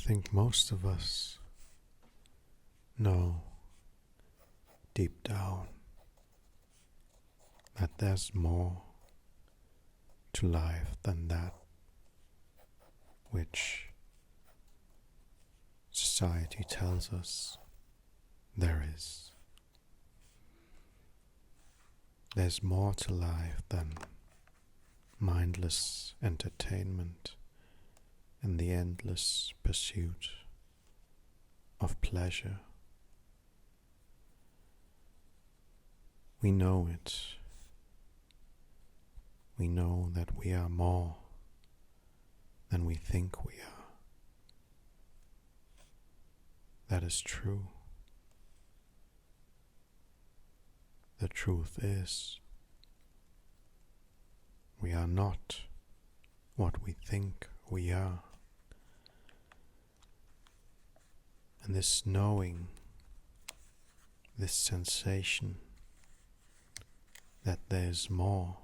think most of us know deep down that there's more to life than that which society tells us there is. There's more to life than mindless entertainment and the endless pursuit of pleasure. We know it. We know that we are more than we think we are. That is true. The truth is, we are not what we think we are. And this knowing, this sensation that there's more,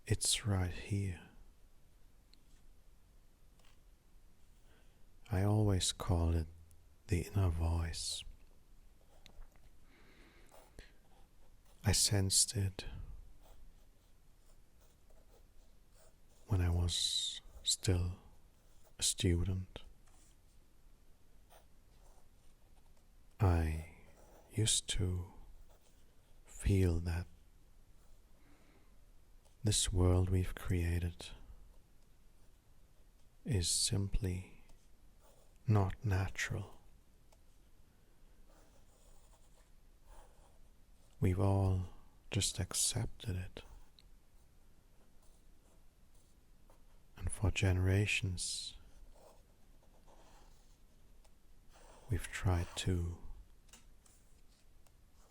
it's right here. I always call it the inner voice. I sensed it when I was still a student. I used to feel that this world we've created is simply not natural. We've all just accepted it. And for generations, we've tried to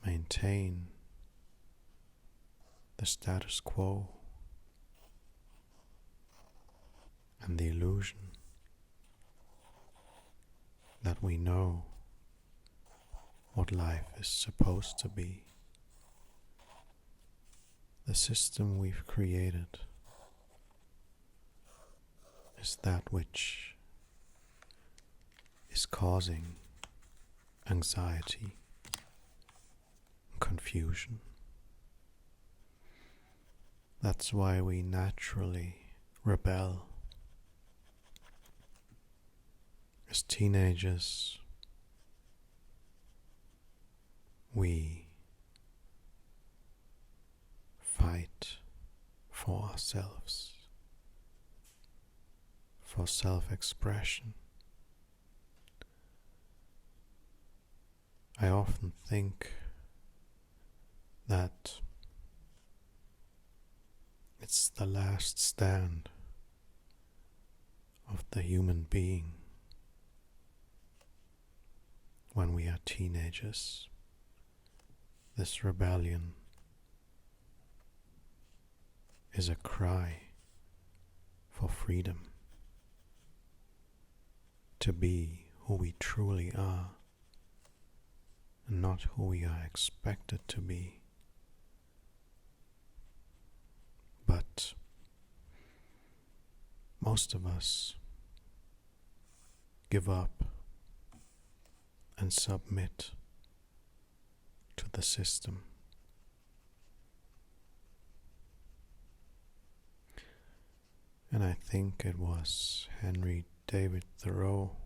maintain the status quo and the illusion that we know what life is supposed to be. The system we've created is that which is causing anxiety, confusion. That's why we naturally rebel. As teenagers, we fight for ourselves, for self-expression. I often think that it's the last stand of the human being when we are teenagers. This rebellion is a cry for freedom, to be who we truly are and not who we are expected to be. But most of us give up and submit to the system. And I think it was Henry David Thoreau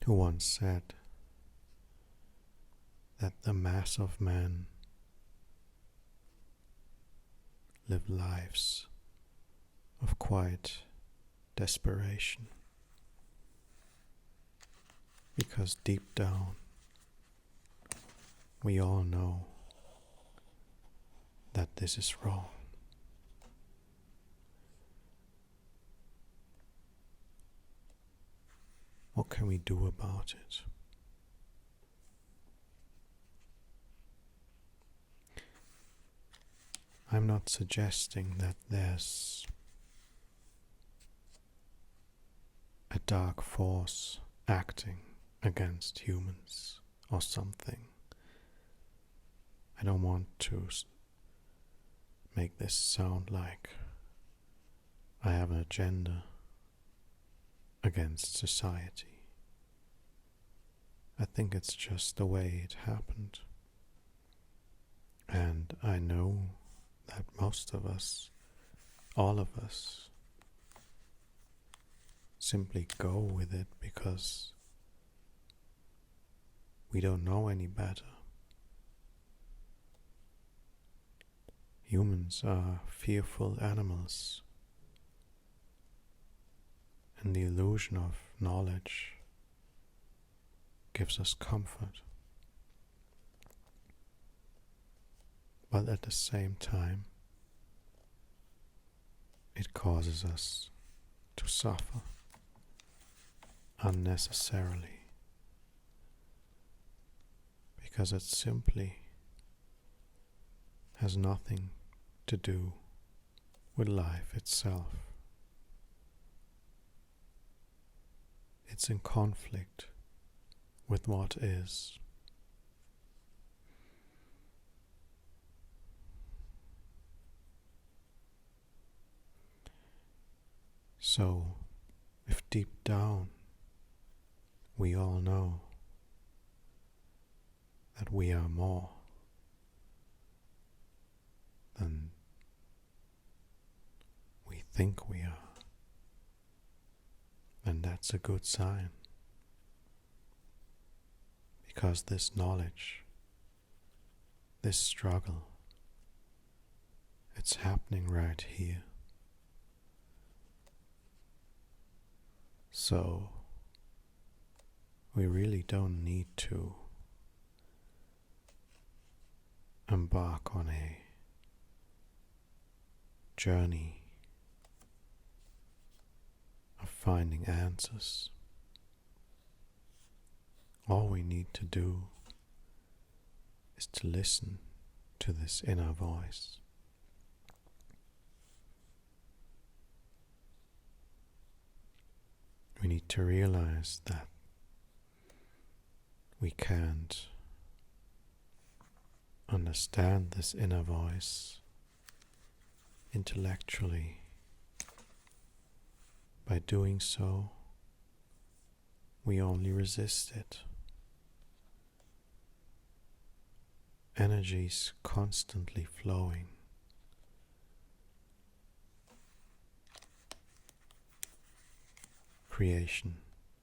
who once said that the mass of men live lives of quiet desperation, because deep down we all know that this is wrong. What can we do about it? I'm not suggesting that there's a dark force acting against humans or something. I don't want to make this sound like I have an agenda against society. I think it's just the way it happened. And I know that most of us, all of us, simply go with it because we don't know any better. Humans are fearful animals, and the illusion of knowledge gives us comfort. But at the same time, it causes us to suffer unnecessarily, because it simply has nothing to do with life itself. It's in conflict with what is. So, if deep down we all know that we are more than we think we are, then that's a good sign. Because this knowledge, this struggle, it's happening right here. So, we really don't need to embark on a journey of finding answers. All we need to do is to listen to this inner voice. We need to realize that we can't understand this inner voice intellectually. By doing so, we only resist it. Energy's constantly flowing. Creation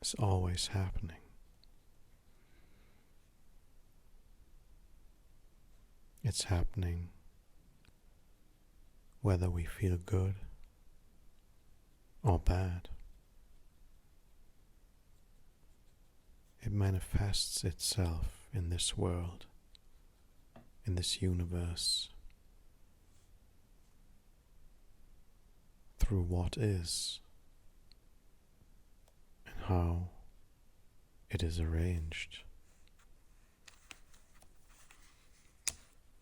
is always happening. It's happening whether we feel good or bad. It manifests itself in this world, in this universe, through what is and how it is arranged,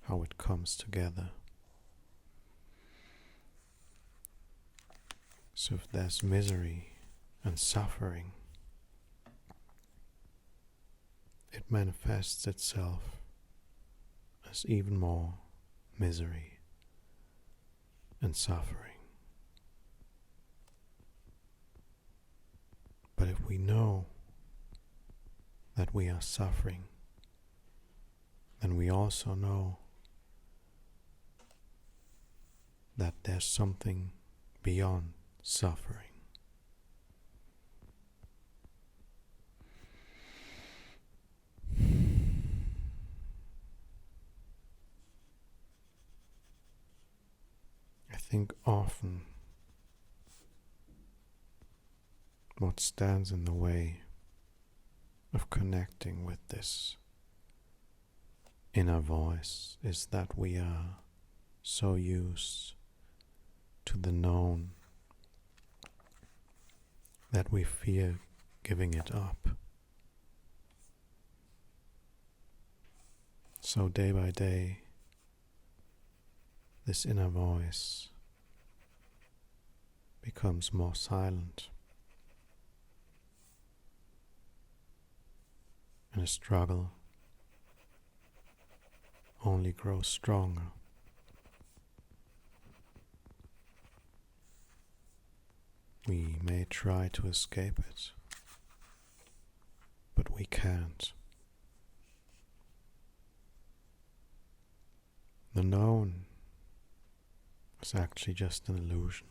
how it comes together. So if there's misery and suffering, it manifests itself as even more misery and suffering. But if we know that we are suffering, then we also know that there's something beyond suffering. I think often what stands in the way of connecting with this inner voice is that we are so used to the known that we fear giving it up. So day by day, this inner voice becomes more silent, and the struggle only grows stronger. We may try to escape it, but we can't. The known is actually just an illusion.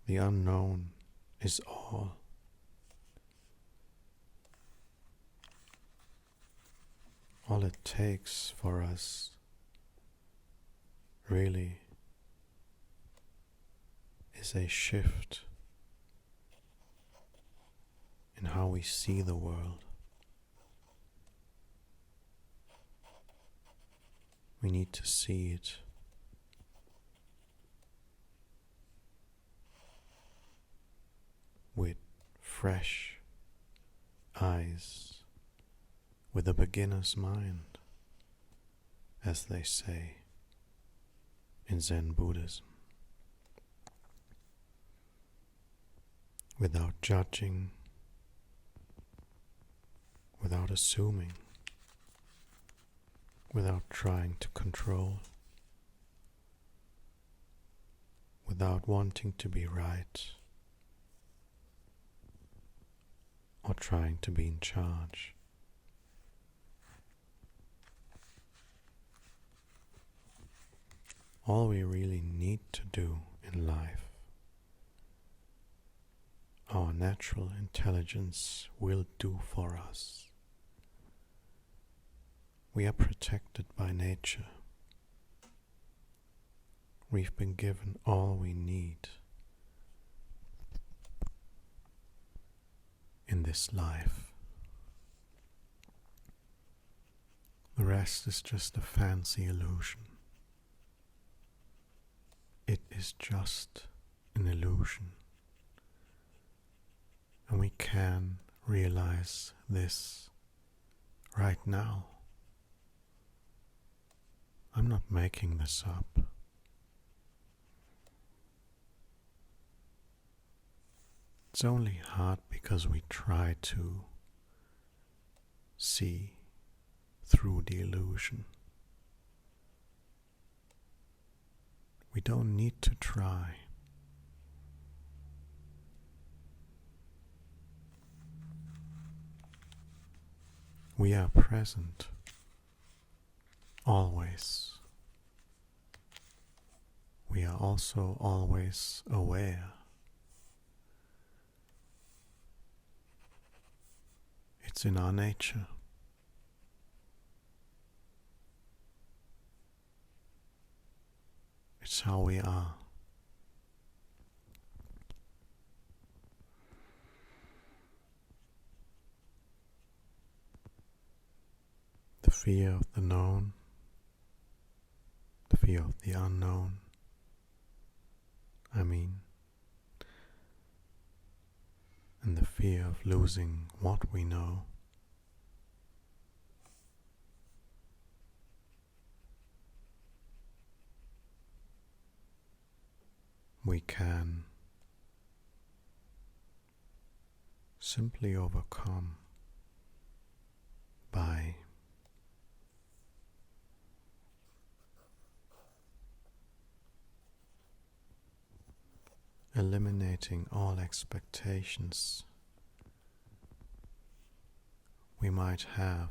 The unknown is all. All it takes for us really is a shift in how we see the world. We need to see it with fresh eyes, with a beginner's mind, as they say in Zen Buddhism, without judging, without assuming, without trying to control, without wanting to be right or trying to be in charge. All we really need to do in life, our natural intelligence will do for us. We are protected by nature. We've been given all we need in this life. The rest is just a fancy illusion. It is just an illusion. And we can realize this right now. I'm not making this up. It's only hard because we try to see through the illusion. We don't need to try. We are present always. We are also always aware. It's in our nature. It's how we are. The fear of the known, the fear of the unknown, and the fear of losing what we know. We can simply overcome by eliminating all expectations we might have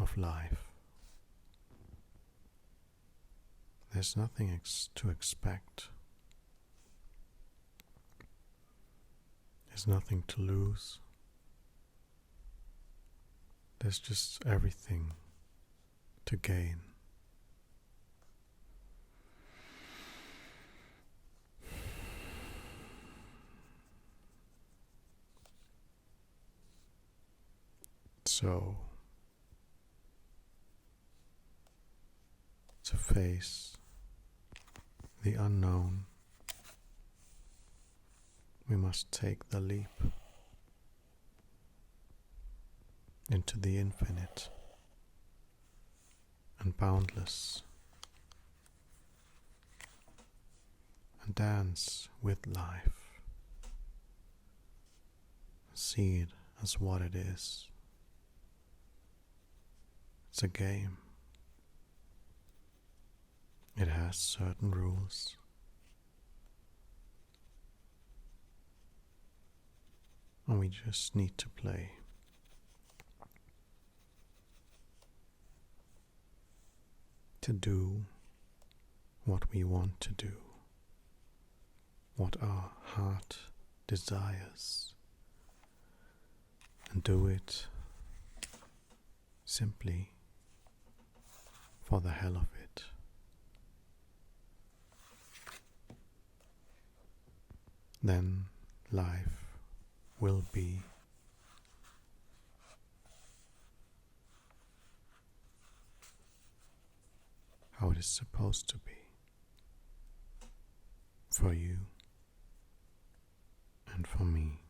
of life. There's nothing to expect. There's nothing to lose. There's just everything to gain. So, to face the unknown, we must take the leap into the infinite and boundless, and dance with life, see it as what it is. It's a game. It has certain rules, and we just need to play. To do what we want to do, what our heart desires, and do it simply for the hell of it. Then life will be how it is supposed to be for you and for me.